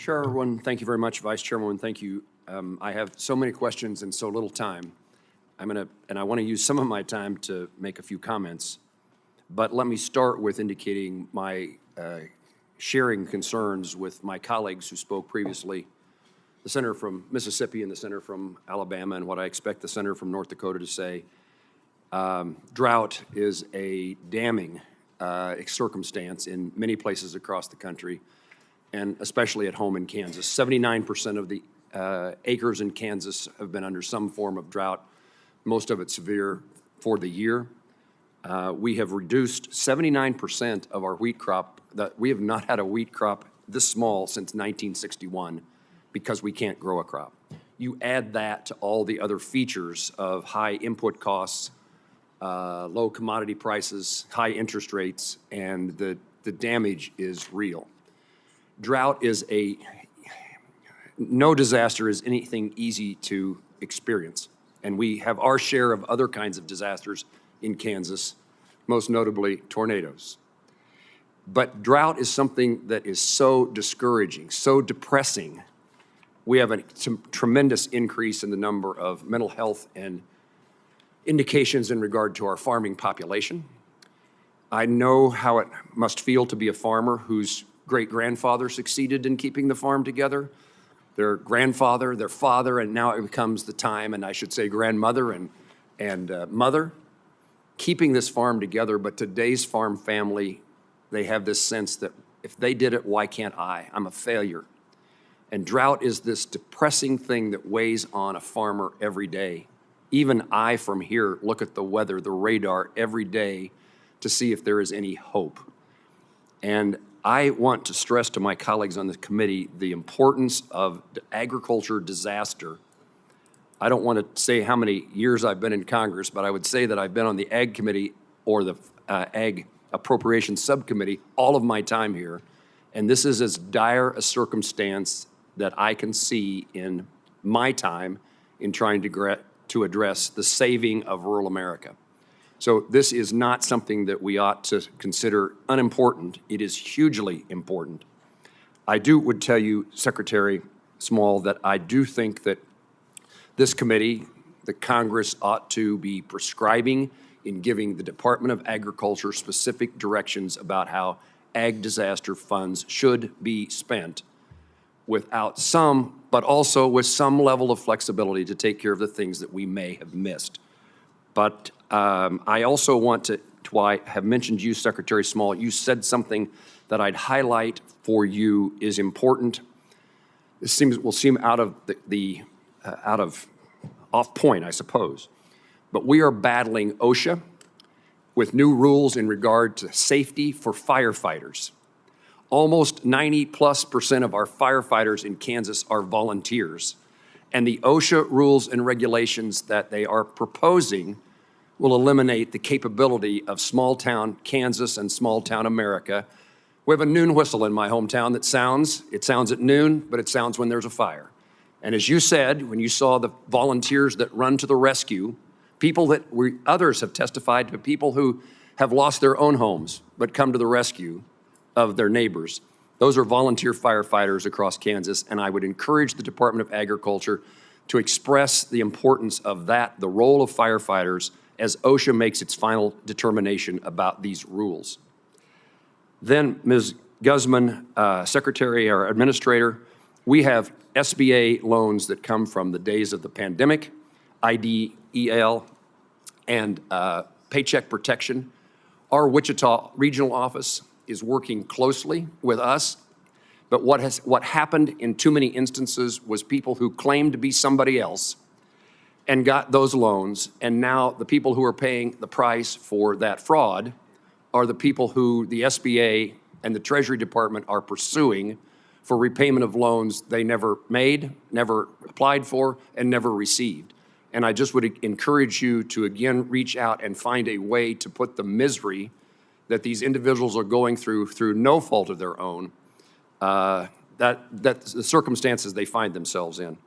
Chairwoman, thank you very much. Vice Chairwoman, thank you. I have so many questions and so little time. I want to use some of my time to make a few comments. But let me start with indicating my sharing concerns with my colleagues who spoke previously, the senator from Mississippi and the senator from Alabama, and what I expect the senator from North Dakota to say. Drought is a damning circumstance in many places across the country, and especially at home in Kansas. 79% of the acres in Kansas have been under some form of drought, most of it severe for the year. We have reduced 79% of our wheat crop. We have not had a wheat crop this small since 1961 because we can't grow a crop. You add that to all the other features of high input costs, low commodity prices, high interest rates, and the damage is real. Drought is no disaster is anything easy to experience. And we have our share of other kinds of disasters in Kansas, most notably tornadoes. But drought is something that is so discouraging, so depressing. We have a tremendous increase in the number of mental health and indications in regard to our farming population. I know how it must feel to be a farmer whose great-grandfather succeeded in keeping the farm together, their grandfather, their father, and now it becomes the time, and I should say grandmother and mother, keeping this farm together. But today's farm family, they have this sense that if they did it, why can't I? I'm a failure. And drought is this depressing thing that weighs on a farmer every day. Even I from here look at the weather, the radar every day to see if there is any hope. And I want to stress to my colleagues on the committee the importance of agriculture disaster. I don't want to say how many years I've been in Congress, but I would say that I've been on the Ag Committee or the Ag Appropriations Subcommittee all of my time here. And this is as dire a circumstance that I can see in my time in trying to address the saving of rural America. So this is not something that we ought to consider unimportant. It is hugely important. I would tell you, Secretary Small, that I do think that this committee, the Congress, ought to be prescribing in giving the Department of Agriculture specific directions about how ag disaster funds should be spent without some, but also with some level of flexibility to take care of the things that we may have missed. But I also want to have mentioned you, Secretary Small. You said something that I'd highlight for you is important. This will seem out of off point, I suppose. But we are battling OSHA with new rules in regard to safety for firefighters. Almost 90+% of our firefighters in Kansas are volunteers. And the OSHA rules and regulations that they are proposing will eliminate the capability of small-town Kansas and small-town America. We have a noon whistle in my hometown that sounds at noon, but it sounds when there's a fire. And as you said, when you saw the volunteers that run to the rescue, others have testified to people who have lost their own homes but come to the rescue of their neighbors. Those are volunteer firefighters across Kansas, and I would encourage the Department of Agriculture to express the importance of that, the role of firefighters, as OSHA makes its final determination about these rules. Then, Ms. Guzman, Secretary or Administrator, we have SBA loans that come from the days of the pandemic, IDEL, and Paycheck Protection. Our Wichita Regional Office is working closely with us, but what happened in too many instances was people who claimed to be somebody else and got those loans, and now the people who are paying the price for that fraud are the people who the SBA and the Treasury Department are pursuing for repayment of loans they never made, never applied for, and never received. And I just would encourage you to again reach out and find a way to put the misery that these individuals are going through no fault of their own, that the circumstances they find themselves in.